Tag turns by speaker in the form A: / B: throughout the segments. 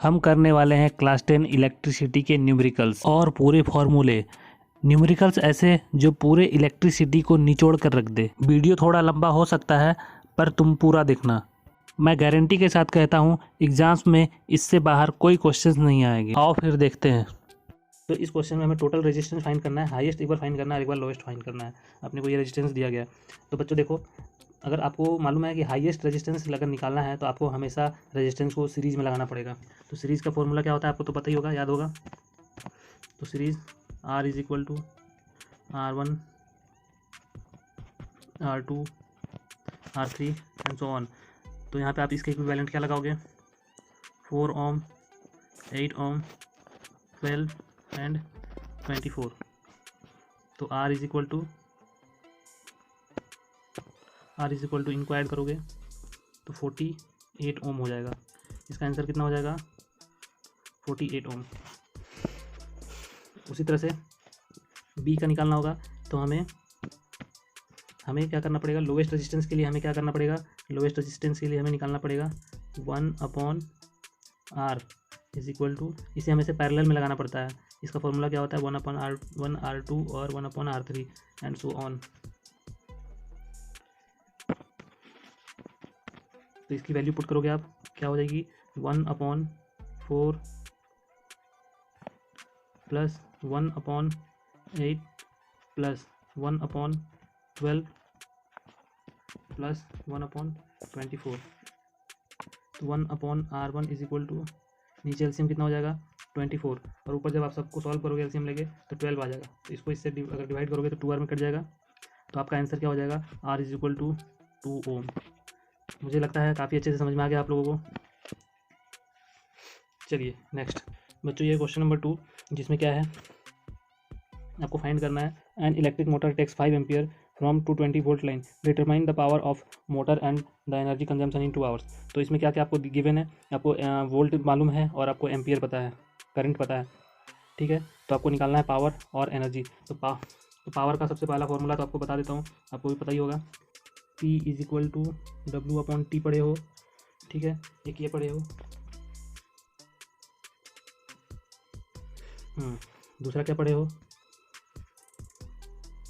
A: हम करने वाले हैं क्लास 10 इलेक्ट्रिसिटी के न्यूमेरिकल्स और पूरे फॉर्मूले। न्यूमेरिकल्स ऐसे जो पूरे इलेक्ट्रिसिटी को निचोड़ कर रख दे। वीडियो थोड़ा लंबा हो सकता है पर तुम पूरा देखना। मैं गारंटी के साथ कहता हूँ एग्जाम्स में इससे बाहर कोई क्वेश्चंस नहीं आएंगे। आओ फिर देखते हैं। तो इस क्वेश्चन में हमें टोटल रेजिस्टेंस फाइंड करना है, हाईएस्ट एक बार फाइंड करना है, एक बार लोएस्ट फाइंड करना है। अपने को ये रेजिस्टेंस दिया गया है। तो बच्चों देखो, अगर आपको मालूम है कि हाईएस्ट रेजिस्टेंस अगर निकालना है तो आपको हमेशा रेजिस्टेंस को सीरीज़ में लगाना पड़ेगा। तो सीरीज़ का फॉर्मूला क्या होता है आपको तो पता ही होगा, याद होगा। तो series R is equal to R1 R2 R3 and so on. तो यहाँ पे आप इसके इक्विवेलेंट क्या लगाओगे, 4 ओम, 8 ओम, 12 एंड 24। तो R इज इक्वल टू इनको ऐड करोगे तो 48 ओम हो जाएगा। इसका आंसर कितना हो जाएगा, 48 ओम। उसी तरह से B का निकालना होगा तो हमें क्या करना पड़ेगा, लोवेस्ट रेजिस्टेंस के लिए हमें क्या करना पड़ेगा, लोवेस्ट रेजिस्टेंस के लिए हमें निकालना पड़ेगा 1/R इज इक्वल टू, इसे हमें से पैरेलल में लगाना पड़ता है। इसका फॉर्मूला क्या होता है, 1/R1 R2 और 1/R3 एंड सो ऑन। तो इसकी वैल्यू पुट करोगे आप, क्या हो जाएगी, 1/4 प्लस 1/8 प्लस 1/12 प्लस 1/24। तो 1/R1 इज इक्वल टू, नीचे एलसीएम कितना हो जाएगा 24, और ऊपर जब आप सबको सॉल्व करोगे एलसीएम लेके तो 12 आ जाएगा। तो इसको इससे अगर डिवाइड करोगे तो 2R में कट जाएगा। तो आपका आंसर क्या हो जाएगा, R इज इक्वल टू 2 ओम। मुझे लगता है काफ़ी अच्छे से समझ में आ गया आप लोगों को। चलिए नेक्स्ट बच्चों, ये क्वेश्चन नंबर 2, जिसमें क्या है आपको फाइंड करना है, an electric motor takes 5 ampere from 220 volt line, determine the power of motor and the energy consumption in 2 hours. तो इसमें क्या क्या आपको गिवन है, आपको वोल्ट मालूम है और आपको एम्पियर पता है, करंट पता है, ठीक है। तो आपको निकालना है पावर और एनर्जी। तो पावर का सबसे पहला फॉर्मूला तो आपको बता देता हूँ, आपको भी पता ही होगा, P is equal to W/T पढ़े हो, ठीक है, एक ये पढ़े हो। दूसरा क्या पढ़े हो,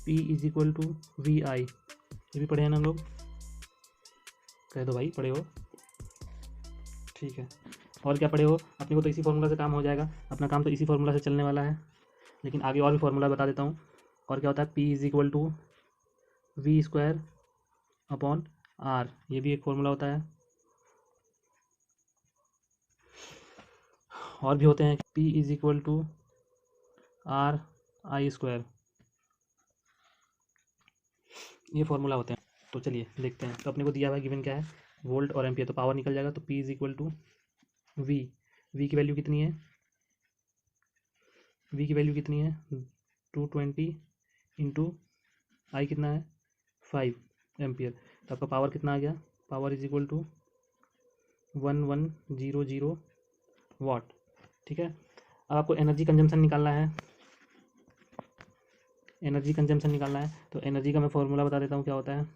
A: P is equal to VI, ये भी पढ़े हैं ना हम लोग, कह दो भाई पढ़े हो, ठीक है। और क्या पढ़े हो, अपने को तो इसी फार्मूला से काम हो जाएगा, अपना काम तो इसी फार्मूला से चलने वाला है, लेकिन आगे और भी फार्मूला बता देता हूँ। और क्या होता है, P is equal to V²/R, ये भी एक फार्मूला होता है। और भी होते हैं, P is equal to RI², ये फार्मूला होते हैं। तो चलिए देखते हैं। तो अपने को दिया हुआ गिवन क्या है, वोल्ट और एम्पियर, तो पावर निकल जाएगा। तो P is equal to V की वैल्यू कितनी है, V की वैल्यू कितनी है 220 इंटू I कितना है 5 एम्पियर। तो आपका पावर कितना आ गया, पावर इज इक्वल टू 1100 वाट, ठीक है। अब आपको एनर्जी कंजम्पशन निकालना है, एनर्जी कंजम्पशन निकालना है। तो एनर्जी का मैं फॉर्मूला बता देता हूँ क्या होता है,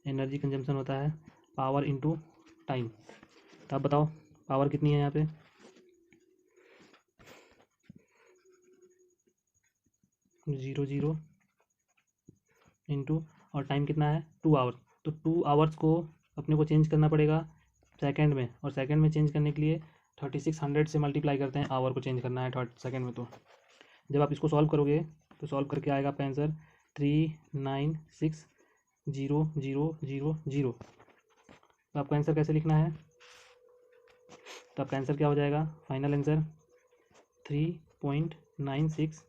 A: एनर्जी कंजम्पशन होता है पावर इंटू टाइम। तो आप बताओ पावर कितनी है यहाँ पे, 00 इंटू, और टाइम कितना है 2 आवर्स। तो 2 आवर्स को अपने को चेंज करना पड़ेगा सेकंड में, और सेकंड में चेंज करने के लिए 3600 से मल्टीप्लाई करते हैं, आवर को चेंज करना है सेकंड में। तो जब आप इसको सॉल्व करोगे तो सॉल्व करके आएगा आपका आंसर 3960000। तो आपका आंसर कैसे लिखना है, तो आपका आंसर क्या हो जाएगा, फाइनल आंसर 3.96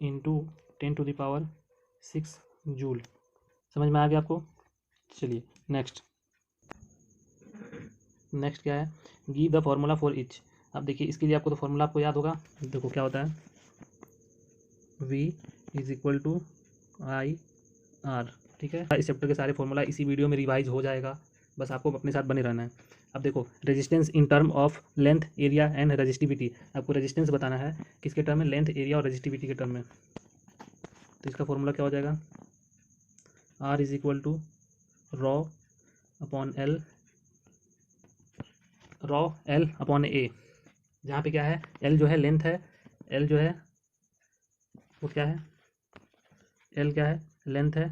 A: इंटू 10⁶ जूल। समझ में आ गया आपको। चलिए नेक्स्ट क्या है, give the formula for each. अब देखिए इसके लिए आपको तो फॉर्मूला आपको याद होगा, देखो क्या होता है, V is equal to IR, ठीक है। इस चैप्टर के सारे फॉर्मूला इसी वीडियो में रिवाइज हो जाएगा, बस आपको अपने साथ बने रहना है। अब देखो resistance in term of length, area and resistivity, आपको रेजिस्टेंस बताना है किसके टर्म में, लेंथ, एरिया और रेजिस्टिविटी के टर्म में। तो इसका फॉर्मूला क्या हो जाएगा, R is equal to rho upon L, rho L upon A, जहाँ पे क्या है, एल जो है लेंथ है, एल जो है वो क्या है, एल क्या है, लेंथ है,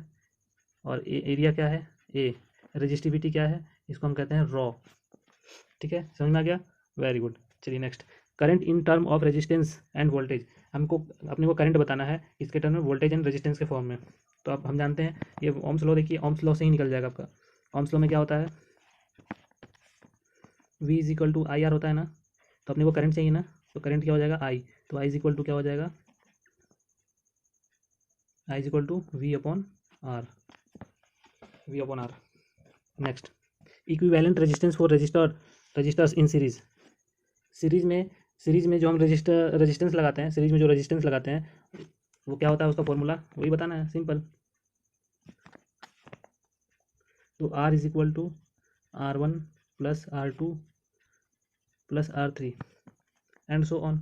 A: और एरिया क्या है, ए, रेजिस्टिविटी क्या है, इसको हम कहते हैं रॉ। ठीक है, समझ में आ गया, वेरी गुड। चलिए next, current in term of resistance end voltage, हमको अपने को करंट बताना है इसके टर्म में वोल्टेज एंड रेजिस्टेंस के फॉर्म में। तो अब हम जानते हैं ये ओम्स लॉ, देखिए ओम्स लॉ से ही निकल जाएगा आपका। ओम्स लॉ में क्या होता है, V is equal to I R होता है ना, तो अपने को करंट चाहिए ना, तो करंट क्या हो जाएगा आई, तो आई इज इक्वल टू क्या हो जाएगा, I is equal to V upon R, V upon R. Next, equivalent resistance for resistors in series, series में जो हम रेजिस्टेंस लगाते हैं, सीरीज में जो रेजिस्टेंस लगाते हैं वो क्या होता है, उसका फॉर्मूला वही बताना है, सिंपल। तो R is equal to R1 plus R2 plus R3 and so on,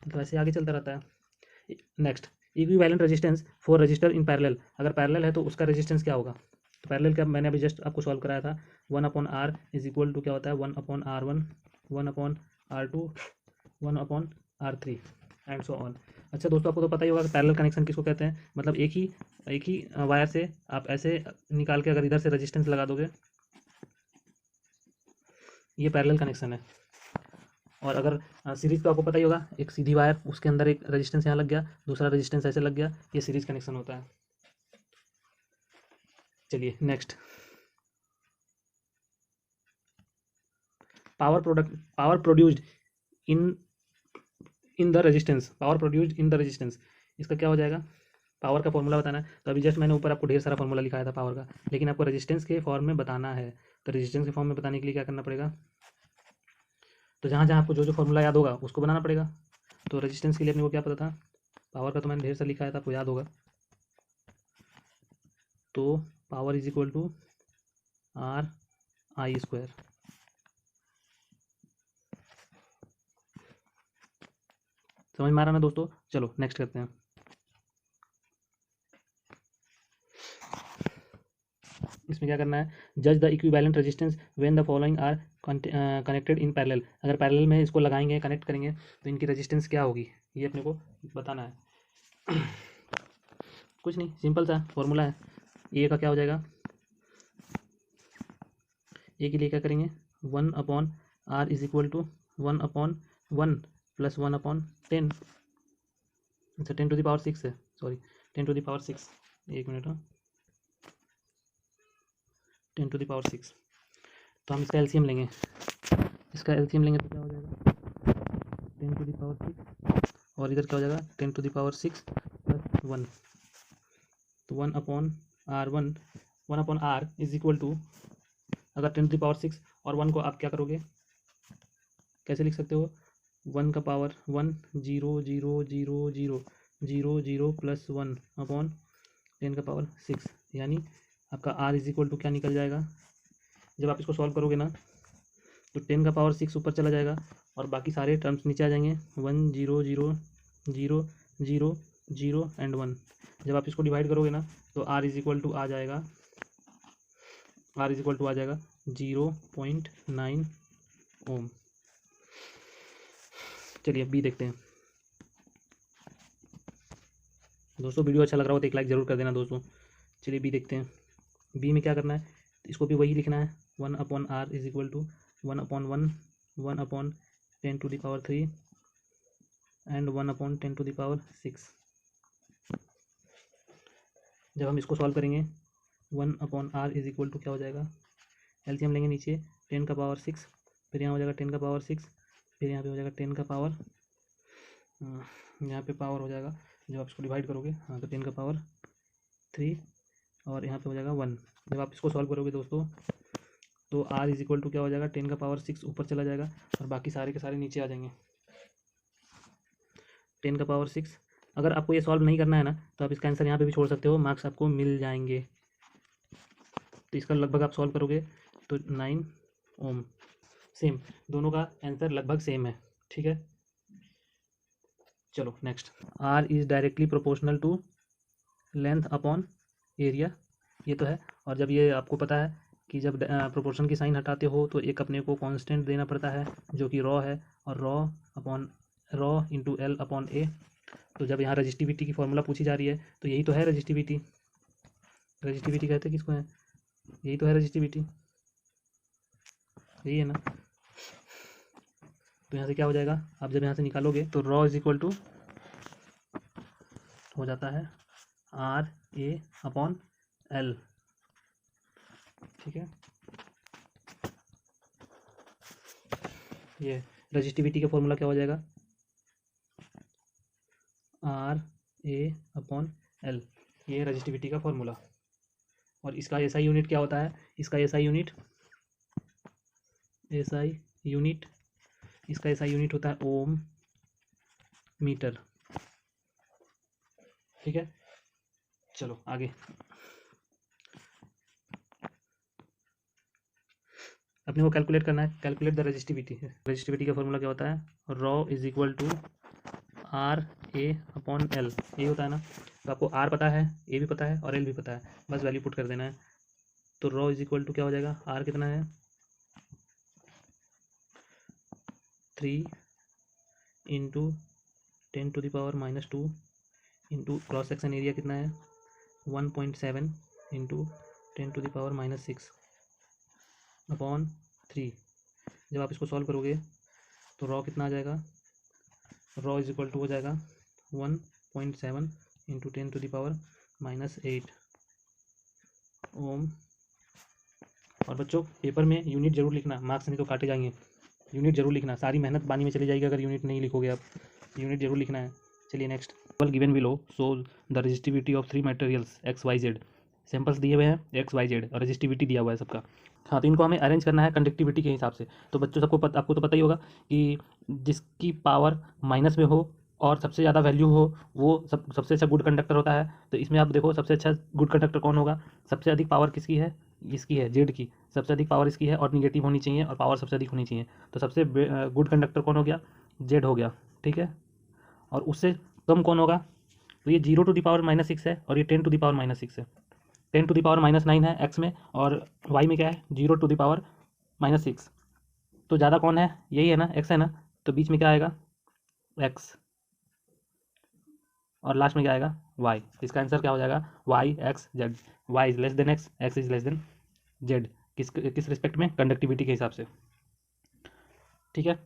A: तो ऐसे आगे चलता रहता है। Next, equivalent resistance for resistor in parallel, अगर पैरेलल है तो उसका रेजिस्टेंस क्या होगा, तो पैरेलल का मैंने अभी जस्ट आपको सॉल्व कराया था, 1/R इज इक्वल टू क्या होता है, 1/R1, 1/R2, 1/R3 and so on. अच्छा दोस्तों, आपको तो पता ही होगा कि पैरेलल कनेक्शन किसको कहते हैं, मतलब एक ही वायर से आप ऐसे निकाल के अगर इधर से रेजिस्टेंस लगा दोगे, ये पैरेलल कनेक्शन है। और अगर सीरीज तो आपको पता ही होगा, एक सीधी वायर, उसके अंदर एक रेजिस्टेंस यहाँ लग गया, दूसरा रेजिस्टेंस ऐसे लग गया, ये सीरीज कनेक्शन होता है। चलिए next, power produced in the resistance, power produced in the resistance, इसका क्या हो जाएगा, पावर का फॉर्मूला बताना है। तो अभी जस्ट मैंने ऊपर आपको ढेर सारा फॉर्मूला लिखाया था पावर का, लेकिन आपको रेजिस्टेंस के फॉर्म में बताना है। तो रेजिस्टेंस के फॉर्म में बताने के लिए क्या करना पड़ेगा, तो जहाँ जहाँ आपको जो जो फॉर्मूला याद होगा उसको बनाना पड़ेगा। तो रेजिस्टेंस के लिए अपने को क्या पता था, पावर का तो मैंने ढेर सा लिखाया था, आपको याद होगा। तो power is equal to R I square. समझ में आ रहा ना दोस्तों, चलो नेक्स्ट करते हैं। इसमें क्या करना है, जज the equivalent resistance when the following are connected in parallel, अगर पैरेलल में इसको लगाएंगे, कनेक्ट करेंगे, तो इनकी रेजिस्टेंस क्या होगी, ये अपने को बताना है। कुछ नहीं, सिंपल सा फॉर्मूला है। ए का क्या हो जाएगा, ए के लिए क्या करेंगे, 1/R is equal to 1/1 plus 1/10, अच्छा 10⁶ है, सॉरी 10⁶, एक मिनट, 10⁶। तो हम इसका एलसीएम लेंगे, इसका एलसीएम लेंगे तो क्या हो जाएगा, 10⁶, और इधर क्या हो जाएगा 10⁶ प्लस 1, तो 1/R1, 1/R is equal to, अगर 10⁶ और 1 को आप क्या करोगे, कैसे लिख सकते हो, 1 का पावर 1, 0 0 0 0 0 0 प्लस 1/10⁶, यानी आपका R इज इक्वल टू क्या निकल जाएगा, जब आप इसको सॉल्व करोगे ना, तो 10⁶ ऊपर चला जाएगा और बाकी सारे टर्म्स नीचे आ जाएंगे, 1 0 0 0 0 0 एंड 1। जब आप इसको डिवाइड करोगे ना, तो R इज इक्वल टू आ जाएगा, R इज इक्वल टू आ जाएगा 0.9 ओम। चलिए बी देखते हैं दोस्तों, वीडियो अच्छा लग रहा हो तो एक लाइक ज़रूर कर देना दोस्तों। चलिए बी देखते हैं, बी में क्या करना है, इसको भी वही लिखना है, 1/R is equal to 1/1, 1/10⁶ and 1/10⁶। जब हम इसको सॉल्व करेंगे, 1/R इज इक्वल टू क्या हो जाएगा, एलसीएम लेंगे नीचे 10⁶, फिर यहाँ हो जाएगा 10⁶, फिर यहाँ पे हो जाएगा 10 का पावर, यहाँ पे पावर हो जाएगा, जब आप इसको डिवाइड करोगे, हाँ तो 10⁻³ और यहाँ पे हो जाएगा 1। जब आप इसको सॉल्व करोगे दोस्तों, तो R इज इक्वल टू क्या हो जाएगा, 10⁶ ऊपर चला जाएगा और बाकी सारे के सारे नीचे आ जाएंगे, 10⁶। अगर आपको ये सॉल्व नहीं करना है ना, तो आप इसका आंसर यहाँ पे भी छोड़ सकते हो, मार्क्स आपको मिल जाएंगे। तो इसका लगभग आप सॉल्व करोगे तो 9 ओम, सेम, दोनों का आंसर लगभग सेम है, ठीक है। चलो next, R is directly proportional to length upon area ये तो है। और जब ये आपको पता है कि जब प्रोपोर्शन की साइन हटाते हो तो एक अपने को कांस्टेंट देना पड़ता है जो कि रॉ है, और रॉ इंटू एल अपॉन ए। तो जब यहाँ रजिस्टिविटी की फॉर्मूला पूछी जा रही है तो यही तो है रजिस्टिविटी। रजिस्टिविटी कहते हैं किसको है, यही तो है रजिस्टिविटी, यही है ना। तो यहाँ से क्या हो जाएगा, आप जब यहाँ से निकालोगे तो रॉ इज इक्वल टू हो जाता है आर ए अपॉन एल, ठीक है। ये रजिस्टिविटी का फॉर्मूला क्या हो जाएगा, आर ए अपॉन एल, ये रजिस्टिविटी का फॉर्मूला। और इसका एसआई यूनिट क्या होता है, इसका एसआई यूनिट इसका एसआई यूनिट होता है ओम मीटर, ठीक है। चलो आगे, अपने को कैलकुलेट करना है, कैलकुलेट द रजिस्टिविटी। रजिस्टिविटी का फॉर्मूला क्या होता है, rho is equal to R A upon L, ये होता है ना। तो आपको आर पता है, ए भी पता है और एल भी पता है, बस वैल्यू पुट कर देना है। तो रॉ इज इक्वल टू क्या हो जाएगा, आर कितना है 3 into 10⁻⁻² into cross section area कितना है 1.7 इंटू 10⁻⁻6 अपॉन 3। जब आप इसको सॉल्व करोगे तो रॉ कितना आ जाएगा, रॉ इज इक्वल टू हो जाएगा 1.7 इंटू 10⁻⁻8 ओम। और बच्चों पेपर में यूनिट जरूर लिखना, मार्क्स नहीं तो काटे जाएंगे। यूनिट जरूर लिखना, सारी मेहनत पानी में चली जाएगी अगर यूनिट नहीं लिखोगे आप, यूनिट जरूर लिखना है। चलिए next, given below so the resistivity of 3 materials X Y Z. Samples दिए हुए हैं एक्स वाई जेड और रजिस्टिविटी दिया हुआ है सबका। हाँ, तो इनको हमें अरेंज करना है कंडक्टिविटी के हिसाब से। तो बच्चों सबको आपको तो पता ही होगा कि जिसकी पावर माइनस में हो और सबसे ज़्यादा वैल्यू हो वो सबसे अच्छा गुड कंडक्टर होता है। तो इसमें आप देखो सबसे अच्छा गुड कंडक्टर कौन होगा, सबसे अधिक पावर किसकी है, इसकी है जेड की, सबसे अधिक पावर इसकी है और निगेटिव होनी चाहिए और पावर सबसे अधिक होनी चाहिए। तो सबसे गुड कंडक्टर कौन हो गया, जेड हो गया, ठीक है। और उससे कम कौन होगा, तो ये 10⁻⁻6 है और ये 10⁻⁻6 है। 10⁻⁻9 है एक्स में और वाई में क्या है 0⁻⁻6। तो ज़्यादा कौन है, यही है ना, एक्स है ना। तो बीच में क्या आएगा एक्स और लास्ट में क्या आएगा वाई। इसका आंसर क्या हो जाएगा Y X Z, Y is less than X, X is less than Z. किस रिस्पेक्ट में, कंडक्टिविटी के हिसाब से, ठीक है।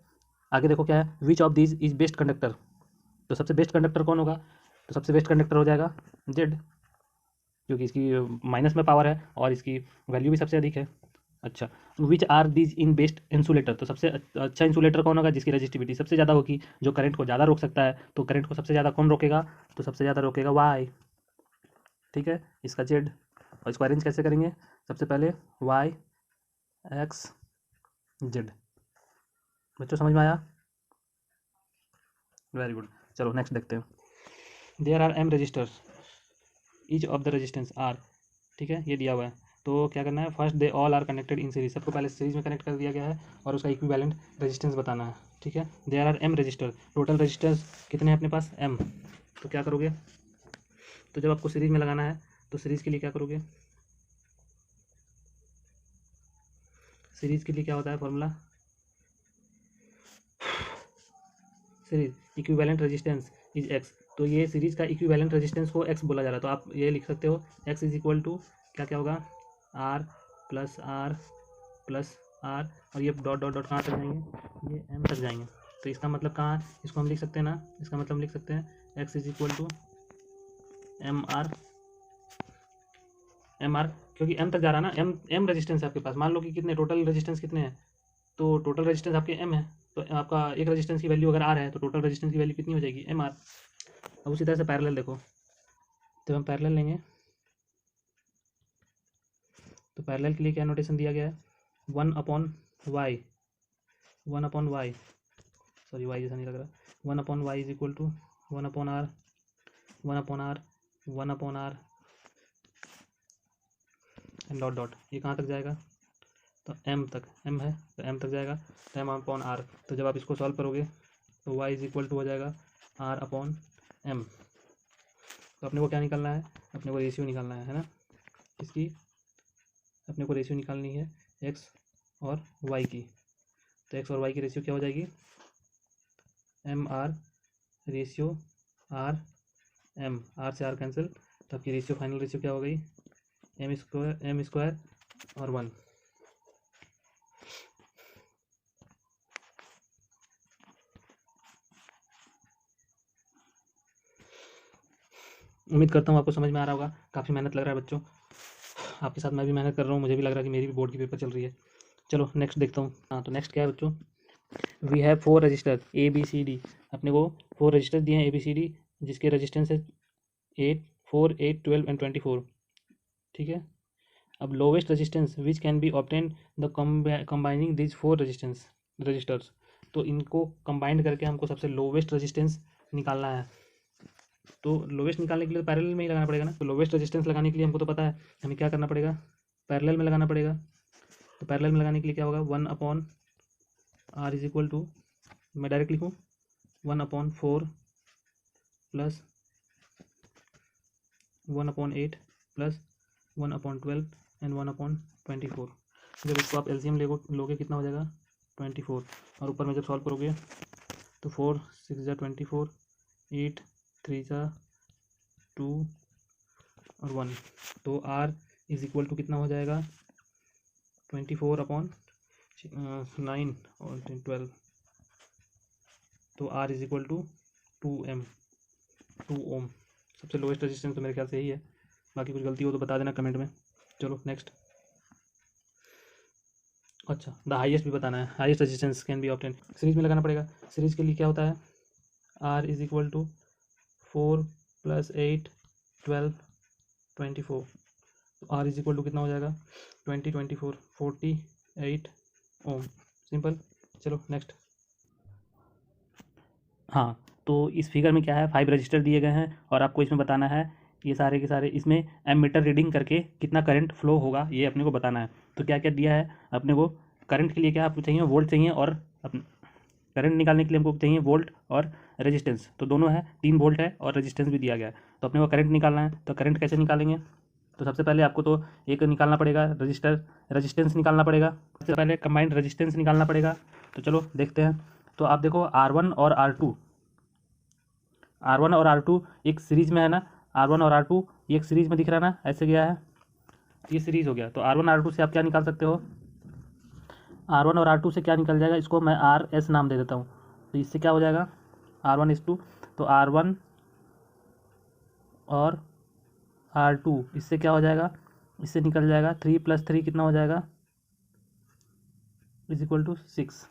A: आगे देखो क्या है, which of these is best conductor. तो सबसे बेस्ट कंडक्टर कौन होगा, तो सबसे बेस्ट कंडक्टर हो जाएगा जेड, क्योंकि इसकी माइनस में पावर है और इसकी वैल्यू भी सबसे अधिक है। अच्छा, which are these in best insulator. तो सबसे अच्छा इंसुलेटर कौन होगा, जिसकी रजिस्टिविटी सबसे ज़्यादा होगी, जो करंट को ज़्यादा रोक सकता है। तो करंट को सबसे ज़्यादा कौन रोकेगा, तो सबसे ज़्यादा रोकेगा वाई, ठीक है, इसका जेड। और इसको अरेंज कैसे करेंगे, सबसे पहले वाई एक्स जेड। बच्चों समझ में आया, वेरी गुड। चलो नेक्स्ट देखते हैं, there are M resistors, each of the resistance are, ठीक है, ये दिया हुआ है। तो क्या करना है, first they all are connected in series, सबको पहले सीरीज में कनेक्ट कर दिया गया है और उसका इक्विवेलेंट रेजिस्टेंस बताना है, ठीक है। There are M resistor, total resistors कितने हैं अपने पास एम। तो क्या करोगे, तो जब आपको सीरीज में लगाना है तो सीरीज के लिए क्या करोगे, सीरीज के लिए क्या होता है formula, series equivalent resistance is x. तो ये सीरीज का इक्विवेलेंट रेजिस्टेंस को एक्स बोला जा रहा है। तो आप ये लिख सकते हो एक्स इज इक्वल टू क्या क्या होगा R plus R plus R, और ये डॉट डॉट डॉट कहाँ तक जाएंगे, ये एम तक जाएंगे। तो इसका मतलब कहाँ, इसको हम लिख सकते हैं ना, इसका मतलब हम लिख सकते हैं X is equal to M R, क्योंकि एम तक जा रहा है ना, एम रेजिस्टेंस है आपके पास। मान लो कि कितने टोटल रेजिस्टेंस कितने हैं, तो टोटल रेजिस्टेंस आपके एम है। तो आपका एक रेजिस्टेंस की वैल्यू अगर आर है तो टोटल रेजिस्टेंस की वैल्यू कितनी हो जाएगी एम आर। अब उसी तरह से पैरेलल देखो, तो हम पैरेलल लेंगे तो पैरेलल के लिए क्या नोटेशन दिया गया है 1/y, सॉरी वाई जैसा नहीं लग रहा, 1/y is equal to 1/r and dot dot, ये कहाँ तक जाएगा, तो m तक, m है तो m तक जाएगा, तो m/r। तो जब आप इसको सॉल्व करोगे तो y इज इक्वल टू हो जाएगा r/m। तो अपने को क्या निकालना है, अपने को रेशियो निकालना है ना। इसकी अपने को रेशियो निकालनी है एक्स और वाई की। तो एक्स और वाई की रेशियो क्या हो जाएगी, M R ratio R M, R से आर कैंसिल, तो आपकी रेशियो फाइनल रेशियो क्या हो गई, एम स्क्वायर और 1। उम्मीद करता हूँ आपको समझ में आ रहा होगा। काफ़ी मेहनत लग रहा है बच्चों, आपके साथ मैं भी मेहनत कर रहा हूँ, मुझे भी लग रहा है कि मेरी भी बोर्ड की पेपर चल रही है। चलो नेक्स्ट देखता हूँ। हाँ, तो नेक्स्ट क्या है बच्चों, we have 4 resistor A B C D. अपने को 4 रजिस्टर दिए हैं ए बी सी डी, जिसके रजिस्टेंस है 8, 4, 8, 12 एंड 24। ठीक है। अब lowest resistance which can be obtain the combining these 4 resistors. तो इनको कंबाइंड करके हमको सबसे लोवेस्ट रेजिस्टेंस निकालना है। तो लोवेस्ट निकालने के लिए तो पैरेलल में ही लगाना पड़ेगा ना। तो लोवेस्ट रेजिस्टेंस लगाने के लिए हमको तो पता है हमें क्या करना पड़ेगा, पैरेलल में लगाना पड़ेगा। तो पैरेलल में लगाने के लिए क्या होगा, 1/r इज इक्वल टू, मैं डायरेक्ट लिखूँ 1/4 प्लस 1/8 प्लस 1/12 एंड 1/24। जब इसको आप एलसीएम लोगे कितना हो जाएगा 24, और ऊपर में जब सॉल्व करोगे तो 4 6 जा 24, 8 3 जा 2 और 1। तो r इज इक्वल टू कितना हो जाएगा 24/9 और 12। तो r इज इक्वल टू 2 ओम। सबसे लोएस्ट रेजिस्टेंस तो मेरे ख्याल से यही है, बाकी कुछ गलती हो तो बता देना कमेंट में। चलो नेक्स्ट। अच्छा, द हाईएस्ट भी बताना है, highest resistance can be obtain. Series में लगाना पड़ेगा। सीरीज के लिए क्या होता है, r इज इक्वल टू 4 + 8 12 24। तो r इज इक्वल टू कितना हो जाएगा 20 24 48 ओम। सिंपल। चलो नेक्स्ट। हाँ, तो इस फिगर में क्या है, 5 रजिस्टर दिए गए हैं और आपको इसमें बताना है ये सारे के सारे, इसमें एमीटर रीडिंग करके कितना करंट फ्लो होगा ये अपने को बताना है। तो क्या क्या दिया है अपने को, करंट के लिए क्या आपको चाहिए, वोल्ट चाहिए, और करंट निकालने के लिए हमको चाहिए वोल्ट और रेजिस्टेंस। तो दोनों है, 3 वोल्ट है और रेजिस्टेंस भी दिया गया है। तो अपने को करंट निकालना है, तो करंट कैसे निकालेंगे, तो सबसे पहले आपको तो एक निकालना पड़ेगा रेजिस्टेंस निकालना पड़ेगा। सबसे पहले कंबाइंड रेजिस्टेंस निकालना पड़ेगा। तो चलो देखते हैं। तो आप देखो R1 और R2 एक सीरीज में है ना, R1 और R2 एक सीरीज में दिख रहा है ना, ऐसे गया है, ये सीरीज हो गया। तो R1 R2 से आप क्या निकाल सकते हो, R1 और R2 से क्या निकल जाएगा, इसको मैं RS नाम दे देता हूँ। तो इससे क्या हो जाएगा R1:2, तो R1 और R2 इससे क्या हो जाएगा, इससे निकल जाएगा 3 + 3 कितना हो जाएगा इज इक्वल टू 6।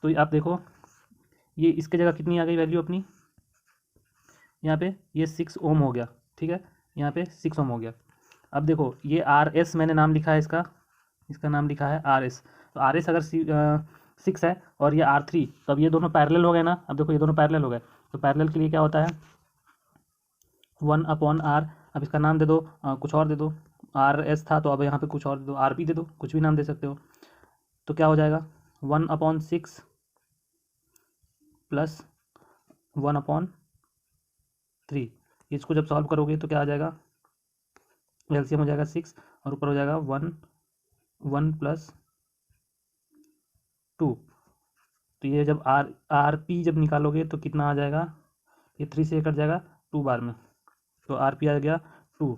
A: तो आप देखो ये इसके जगह कितनी आ गई वैल्यू अपनी, यहाँ पे ये 6 ओम हो गया। ठीक है, यहाँ पे 6 ओम हो गया। अब देखो ये RS मैंने नाम लिखा है, इसका नाम लिखा है RS। तो RS अगर 6 है और ये R3, तो अब ये दोनों पैरेलल हो गए ना। अब देखो ये दोनों पैरेलल हो गए, तो पैरेलल के लिए क्या होता है 1/r। अब इसका नाम दे दो कुछ और दे दो, RS था तो अब यहाँ पे कुछ और दे दो, RP दे दो, कुछ भी नाम दे सकते हो। तो क्या हो जाएगा 1/6 प्लस 1/3। इसको जब सॉल्व करोगे तो क्या आ जाएगा, एलसीएम हो जाएगा 6 और ऊपर हो जाएगा 1 + 2। तो ये जब RP जब निकालोगे तो कितना आ जाएगा, ये 3 से कट जाएगा 2 बार में, तो RP आ गया 2।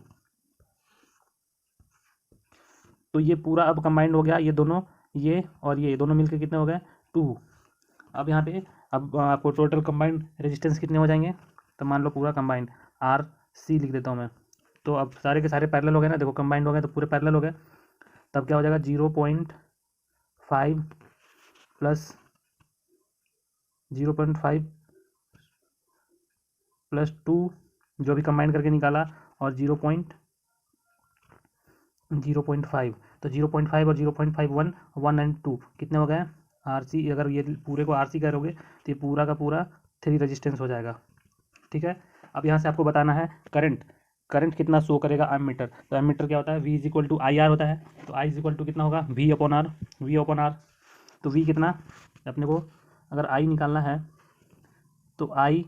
A: तो ये पूरा अब कंबाइंड हो गया, ये दोनों, ये और ये दोनों मिलकर कितने हो गए 2। अब यहाँ पे अब आपको टोटल कंबाइंड रेजिस्टेंस कितने हो जाएंगे, तो मान लो पूरा कंबाइंड RC लिख देता हूँ मैं। तो अब सारे के सारे पैरेलल हो गए ना, देखो कंबाइंड हो गए तो पूरे पैरेलल हो गए। तब क्या हो जाएगा 0.5 प्लस 0.5 प्लस 2 जो भी कंबाइन करके निकाला, और 0.5। तो 0.5 और 0.5 1 एंड 2 कितने हो गए RC। अगर ये पूरे को RC करोगे तो ये पूरा का पूरा 3 रेजिस्टेंस हो जाएगा। ठीक है। अब यहाँ से आपको बताना है करंट कितना शो करेगा एमीटर। तो एमीटर क्या होता है, V is equal to IR होता है। तो I इज इक्वल टू कितना होगा V/R। तो V कितना, अपने को अगर I निकालना है तो I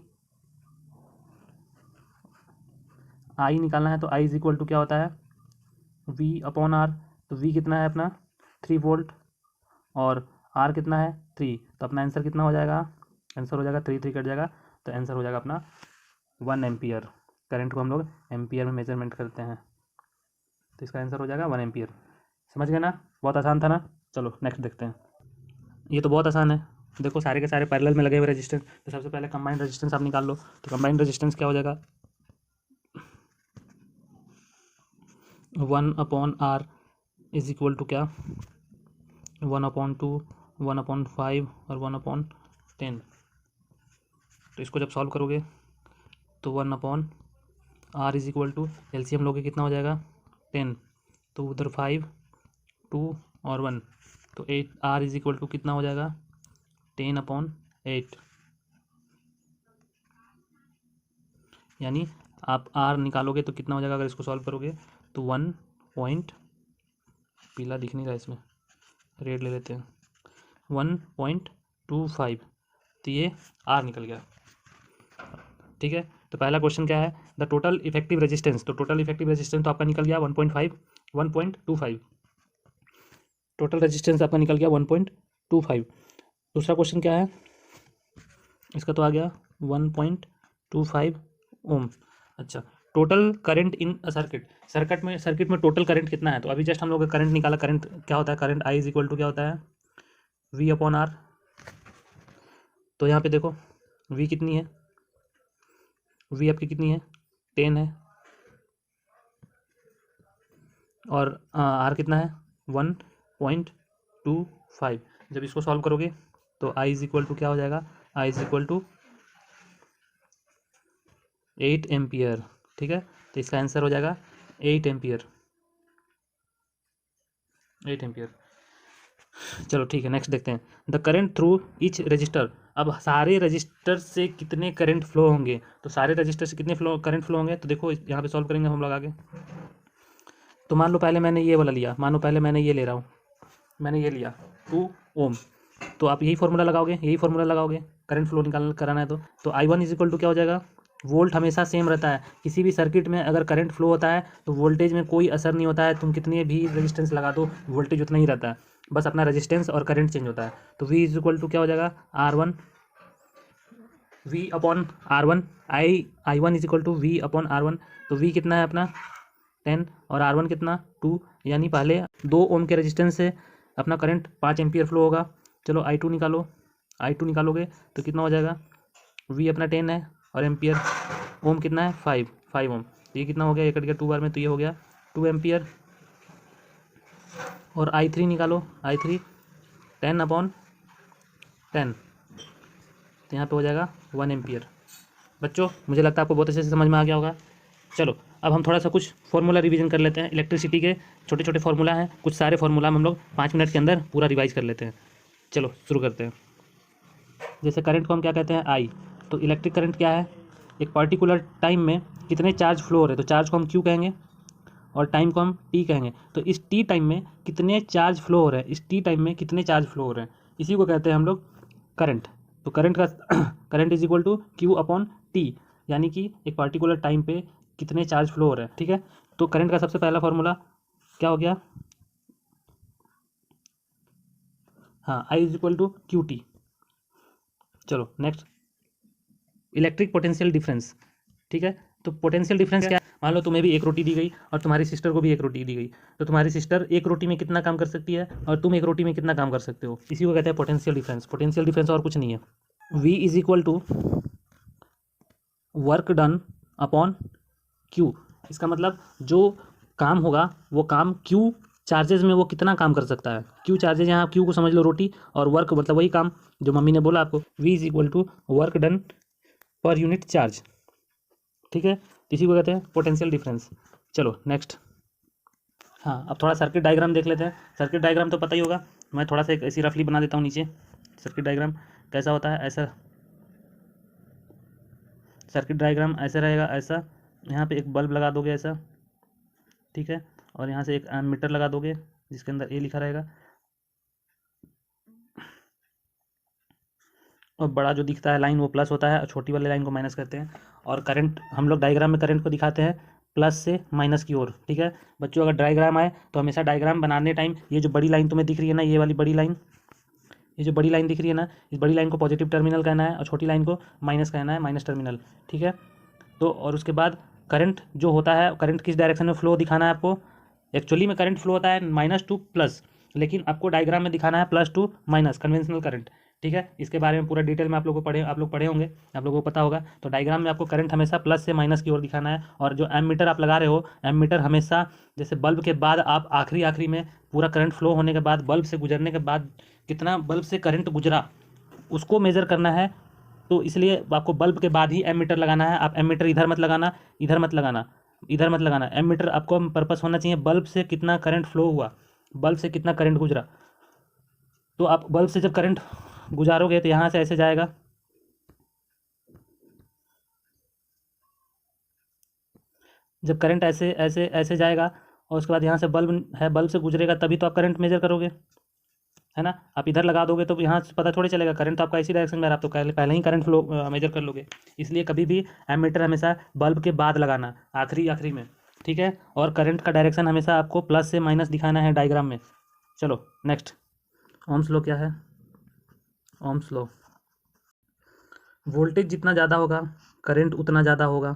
A: निकालना है तो I इज इक्वल टू क्या होता है V अपॉन आर, तो V कितना है अपना 3 वोल्ट और R कितना है 3, तो अपना आंसर कितना हो जाएगा, आंसर हो जाएगा 3 3 कट जाएगा, तो आंसर हो जाएगा अपना 1 एम्पियर। करंट को हम लोग एम्पियर में मेजरमेंट करते हैं, तो इसका आंसर हो जाएगा 1 एम्पियर। समझ गए ना, बहुत आसान था ना। चलो नेक्स्ट देखते हैं। ये तो बहुत आसान है, देखो सारे के सारे पैरेलल में लगे हुए रेजिस्टेंस, तो सबसे पहले कंबाइंड रेजिस्टेंस आप निकाल लो। तो कंबाइंड रेजिस्टेंस क्या हो जाएगा, 1 upon R is equal to क्या, 1/2, 1/5 और 1/10। तो इसको जब सॉल्व करोगे तो 1 upon R is equal to LCM लोगे कितना हो जाएगा 10, तो उधर 5 2 और 1, तो 8 आर इज इक्वल टू कितना हो जाएगा 10/8, यानी आप आर निकालोगे तो कितना हो जाएगा, अगर इसको सॉल्व करोगे तो 1 पॉइंट, पीला दिख नहीं रहा इसमें, रेड ले लेते हैं, 1.25, तो ये आर निकल गया। ठीक है, तो पहला क्वेश्चन क्या है, द टोटल इफेक्टिव रेजिस्टेंस, तो टोटल इफेक्टिव रेजिस्टेंस तो आपका निकल गया 1.25, टोटल रेजिस्टेंस आपका निकल गया 1.25। दूसरा क्वेश्चन क्या है, इसका तो आ गया 1.25 ओम। अच्छा, total current in circuit, circuit में टोटल करंट कितना है, तो अभी जस्ट हम लोग करंट निकाला, करंट क्या होता है, current I is equal to क्या होता है V अपॉन आर। तो यहाँ पे देखो V कितनी है, V आपकी कितनी है 10 है, और R कितना है 1.25। जब इसको सॉल्व करोगे तो I इज इक्वल टू क्या हो जाएगा, I is equal to 8 ampere. ठीक है, तो इसका आंसर हो जाएगा 8 एम्पियर, 8 एम्पियर। चलो ठीक है, नेक्स्ट देखते हैं, the current through each resistor. अब सारे रजिस्टर से कितने करंट फ्लो होंगे, तो सारे रजिस्टर से कितने करंट फ्लो होंगे, तो देखो यहाँ पे सॉल्व करेंगे हम लोग आगे। तो मान लो पहले मैंने ये वाला लिया, मानो पहले मैंने ये ले रहा हूँ, मैंने ये लिया 2 ओम, तो आप यही फार्मूला लगाओगे, करंट फ्लो कराना है तो I1 इज इक्वल टू क्या हो जाएगा, वोल्ट हमेशा सेम रहता है, किसी भी सर्किट में अगर करंट फ्लो होता है तो वोल्टेज में कोई असर नहीं होता है, तुम कितने भी रेजिस्टेंस लगा दो वोल्टेज उतना ही रहता है, बस अपना रेजिस्टेंस और करंट चेंज होता है। तो V इज इक्वल टू क्या हो जाएगा R1, V upon R1, I1 is equal to V upon R1, तो V कितना है अपना 10 और R1 कितना 2, यानी पहले 2 ओम के रेजिस्टेंस से अपना करंट 5 एम्पियर फ्लो होगा। चलो I2 निकालो, I2 निकालोगे तो कितना हो जाएगा, V अपना 10 है और एम्पियर ओम कितना है 5 ओम, तो ये कितना हो गया, ये कट गया 2 बार में, तो ये हो गया 2 एम्पियर। और I3 निकालो, I3 10/10, तो यहाँ पे हो जाएगा 1 एम्पियर। बच्चों मुझे लगता है आपको बहुत अच्छे से समझ में आ गया होगा। चलो अब हम थोड़ा सा कुछ फार्मूला रिवीजन कर लेते हैं, इलेक्ट्रिसिटी के छोटे छोटे फार्मूला हैं, कुछ सारे फार्मूला हम लोग 5 मिनट के अंदर पूरा रिवाइज कर लेते हैं। चलो शुरू करते हैं। जैसे करंट को हम क्या कहते हैं आई, तो इलेक्ट्रिक करंट क्या है, एक पर्टिकुलर टाइम में कितने चार्ज फ्लो हो रहे हैं, तो चार्ज को हम क्यू कहेंगे और टाइम को हम टी कहेंगे, तो इस टी टाइम में कितने चार्ज फ्लो हो रहे हैं, इस टी टाइम में कितने चार्ज फ्लो हो रहे हैं, इसी को कहते हैं हम लोग करंट। तो करंट का current is equal to Q upon T, यानी कि एक पर्टिकुलर टाइम पे कितने चार्ज फ्लो हो रहे हैं। ठीक है, तो करंट का सबसे पहला फॉर्मूला क्या हो गया, हाँ I is equal to Q T. चलो नेक्स्ट, इलेक्ट्रिक पोटेंशियल डिफरेंस। ठीक है, तो पोटेंशियल डिफरेंस क्या है, मान लो तुम्हें भी एक रोटी दी गई और तुम्हारी सिस्टर को भी एक रोटी दी गई, तो तुम्हारी सिस्टर एक रोटी में कितना काम कर सकती है और तुम एक रोटी में कितना काम कर सकते हो, इसी को कहते हैं पोटेंशियल डिफरेंस। पोटेंशियल डिफरेंस और कुछ नहीं है, V is equal to work done upon Q. इसका मतलब जो काम होगा वो काम क्यू चार्जेस में वो कितना काम कर सकता है, क्यू चार्जेस, यहाँ क्यू को समझ लो रोटी, और वर्क मतलब वही काम जो मम्मी ने बोला आपको, V is equal to work done per unit charge. ठीक है, इसी को कहते हैं पोटेंशियल डिफरेंस। चलो नेक्स्ट, हाँ अब थोड़ा सर्किट डायग्राम देख लेते हैं। सर्किट डायग्राम तो पता ही होगा, मैं थोड़ा सा एक ऐसी रफली बना देता हूँ नीचे। सर्किट डायग्राम कैसा होता है, ऐसा सर्किट डायग्राम ऐसा रहेगा, ऐसा यहाँ पे एक बल्ब लगा दोगे ऐसा, ठीक है, और यहाँ से एक मीटर लगा दोगे जिसके अंदर ए लिखा रहेगा, और बड़ा जो दिखता है लाइन वो प्लस होता है और छोटी वाली लाइन को माइनस करते हैं। और करंट हम लोग डायग्राम में करंट को दिखाते हैं प्लस से माइनस की ओर। ठीक है बच्चों, अगर डायग्राम आए तो हमेशा डायग्राम बनाने टाइम ये जो बड़ी लाइन तुम्हें दिख रही है ना, ये वाली बड़ी लाइन, ये जो बड़ी लाइन दिख रही है ना, इस बड़ी लाइन को पॉजिटिव टर्मिनल कहना है और छोटी लाइन को माइनस कहना है, माइनस टर्मिनल। ठीक है, तो और उसके बाद करंट जो होता है, करंट किस डायरेक्शन में फ्लो दिखाना है आपको। एक्चुअली में करंट फ्लो होता है माइनस टू प्लस, लेकिन आपको डायग्राम में दिखाना है plus two minus, conventional current. ठीक है, इसके बारे में पूरा डिटेल में आप लोग पढ़े होंगे, आप लोगों को पता होगा। तो डायग्राम में आपको करंट हमेशा प्लस से माइनस की ओर दिखाना है। और जो एमीटर आप लगा रहे हो, एमीटर हमेशा जैसे बल्ब के बाद आप आखिरी में पूरा करंट फ्लो होने के बाद, बल्ब से गुजरने के बाद कितना बल्ब से करंट गुजरा उसको मेज़र करना है। तो इसलिए आपको बल्ब के बाद ही एमीटर लगाना है। आप एमीटर इधर मत लगाना, इधर मत लगाना, इधर मत लगाना। एमीटर आपको पर्पस होना चाहिए बल्ब से कितना करंट फ्लो हुआ, बल्ब से कितना करंट गुजरा। तो आप बल्ब से जब करंट गुजारोगे तो यहाँ से ऐसे जाएगा, जब करंट ऐसे ऐसे ऐसे जाएगा और उसके बाद यहाँ से बल्ब है, बल्ब से गुजरेगा तभी तो आप करंट मेजर करोगे, है ना। आप इधर लगा दोगे तो यहाँ से पता थोड़ी चलेगा, करंट तो आपका इसी डायरेक्शन में आ रहा है, आप तो पहले ही करंट फ्लो मेजर कर लोगे। इसलिए कभी भी एमीटर हमेशा बल्ब के बाद लगाना, आखिरी में। ठीक है, और करंट का डायरेक्शन हमेशा आपको प्लस से माइनस दिखाना है डायग्राम में। चलो नेक्स्ट, ओम्स लॉ क्या है। ओम्स लॉ, वोल्टेज जितना ज़्यादा होगा करंट उतना ज़्यादा होगा।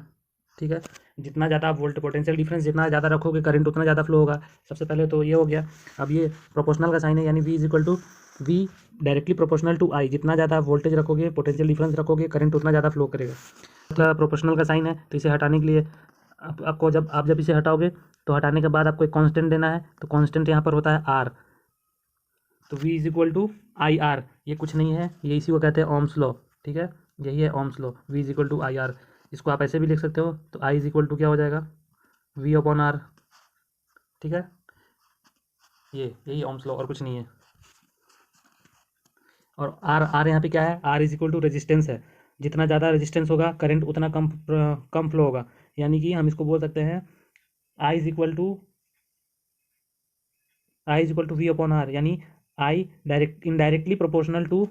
A: ठीक है, जितना ज़्यादा आप वोल्ट पोटेंशियल डिफरेंस जितना ज़्यादा रखोगे करंट उतना ज़्यादा फ्लो होगा। सबसे पहले तो ये हो गया। अब ये प्रोपोर्शनल का साइन है, यानी V is equal to V directly proportional to I। जितना ज़्यादा आप वोल्टेज रखोगे, पोटेंशियल डिफरेंस रखोगे, करंट उतना ज़्यादा फ्लो करेगा। मतलब प्रोपोर्शनल का साइन है, तो इसे हटाने के लिए आपको जब इसे हटाओगे तो हटाने के बाद आपको एक कांस्टेंट देना है। तो कांस्टेंट यहाँ पर होता है R। तो V is equal to IR, ये कुछ नहीं है, ये इसी को कहते हैं ओम्स लॉ। ठीक है, यही है Ohm's law, V is equal to IR। इसको आप ऐसे भी लिख सकते हो, तो I इज इक्वल टू क्या हो जाएगा, V अपॉन R। ठीक है, ये यही ओम्स लॉ और कुछ नहीं है। और R यहाँ पे क्या है, R is equal to resistance है। जितना ज़्यादा रेजिस्टेंस होगा करंट उतना कम फ्लो होगा। यानी कि हम इसको बोल सकते हैं I is equal to V upon R, यानी I indirectly proportional to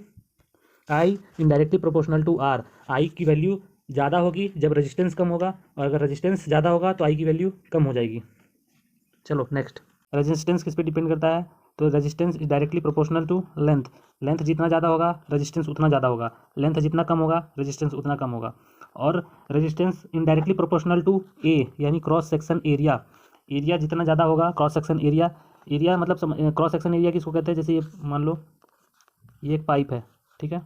A: R। I की वैल्यू ज़्यादा होगी जब रेजिस्टेंस कम होगा, और अगर रेजिस्टेंस ज़्यादा होगा तो I की वैल्यू कम हो जाएगी। चलो नेक्स्ट, रेजिस्टेंस किस पे डिपेंड करता है, तो resistance is directly proportional to length. Length जितना ज़्यादा होगा रेजिस्टेंस उतना ज़्यादा होगा, लेंथ जितना कम होगा रेजिस्टेंस उतना कम होगा। और रेजिस्टेंस इनडायरेक्टली प्रोपोर्शनल टू ए, यानी क्रॉस सेक्शन एरिया। एरिया जितना ज़्यादा होगा, क्रॉस सेक्शन एरिया, एरिया मतलब क्रॉस सेक्शन एरिया किसको कहते हैं, जैसे ये मान लो ये एक पाइप है। ठीक है,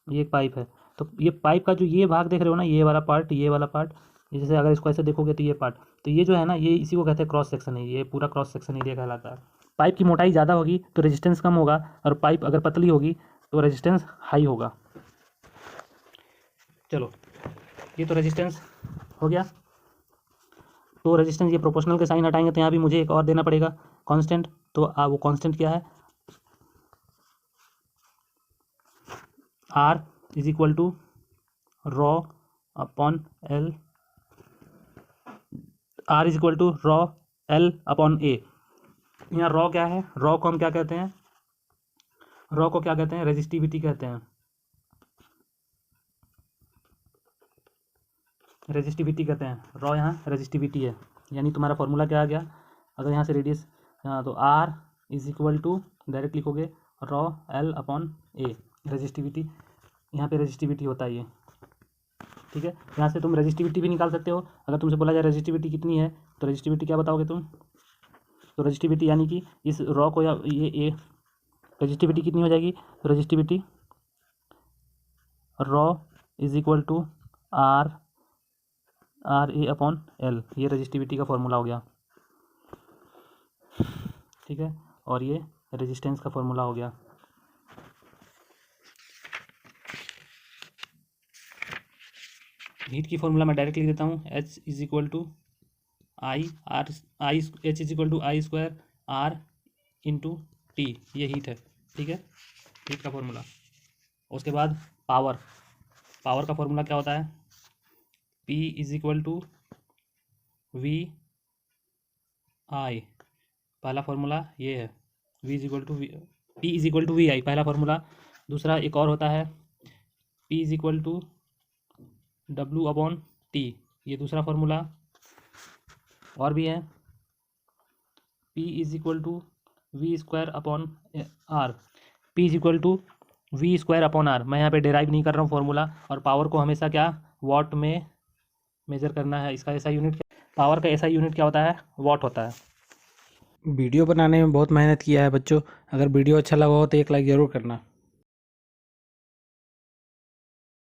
A: ये एक पाइप है, तो ये पाइप का जो ये भाग देख रहे हो ना, ये वाला पार्ट, ये वाला पार्ट, ये जैसे अगर इसको ऐसे देखोगे तो ये पार्ट, तो ये जो है ना, ये इसी को कहते हैं क्रॉस सेक्शन है। ये पूरा क्रॉस सेक्शन एरिया कहलाता है। पाइप की मोटाई ज़्यादा होगी तो रेजिस्टेंस कम होगा, और पाइप अगर पतली होगी तो रेजिस्टेंस हाई होगा। चलो, ये तो रेजिस्टेंस हो गया। तो रेजिस्टेंस, ये प्रोपोर्शनल के साइन हटाएंगे तो यहाँ भी मुझे एक और देना पड़ेगा कांस्टेंट। तो वो कांस्टेंट क्या है, R is equal to rho upon L, R is equal to rho L upon A। यहाँ रॉ क्या है, रॉ को हम क्या कहते हैं, रॉ को क्या कहते हैं, रेजिस्टिविटी कहते हैं। रेजिस्टिविटी कहते हैं, रॉ यहाँ रेजिस्टिविटी है। यानी तुम्हारा फॉर्मूला क्या आ गया, अगर यहाँ से रेडियस, तो R is equal to direct लिखोगे rho L upon A। Resistivity, यहाँ पे रेजिस्टिविटी होता है ये। ठीक है, यहाँ से तुम रेजिस्टिविटी भी निकाल सकते हो। अगर तुमसे बोला जाए रेजिस्टिविटी कितनी है, तो रेजिस्टिविटी क्या बताओगे तुम, तो रेजिस्टिविटी यानी कि इस रॉ को, या ये रेजिस्टिविटी कितनी हो जाएगी, तो resistivity rho is equal to R A upon L. ये रेजिस्टिविटी का फॉर्मूला हो गया। ठीक है, और ये रेजिस्टेंस का फॉर्मूला हो गया। हीट की फॉर्मूला मैं डायरेक्ट लिख देता हूँ, H is equal to H is equal to I square R into T। ये हीट है। ठीक है, हीट का फॉर्मूला। उसके बाद पावर, पावर का फॉर्मूला क्या होता है, P is equal to V I। पहला फॉर्मूला ये है, V is equal to P is equal to V I, पहला फॉर्मूला। दूसरा एक और होता है, P is equal to W upon T, ये दूसरा फॉर्मूला। और भी है, P is equal to V square upon R, P is equal to V square upon R. मैं यहाँ पे डिराइव नहीं कर रहा हूँ फॉर्मूला। और पावर को हमेशा क्या वॉट में मेजर करना है। इसका ऐसा यूनिट, पावर का ऐसा यूनिट क्या होता है, वॉट होता है। वीडियो बनाने में बहुत मेहनत किया है बच्चों। अगर वीडियो अच्छा लगा हो तो एक लाइक ज़रूर करना।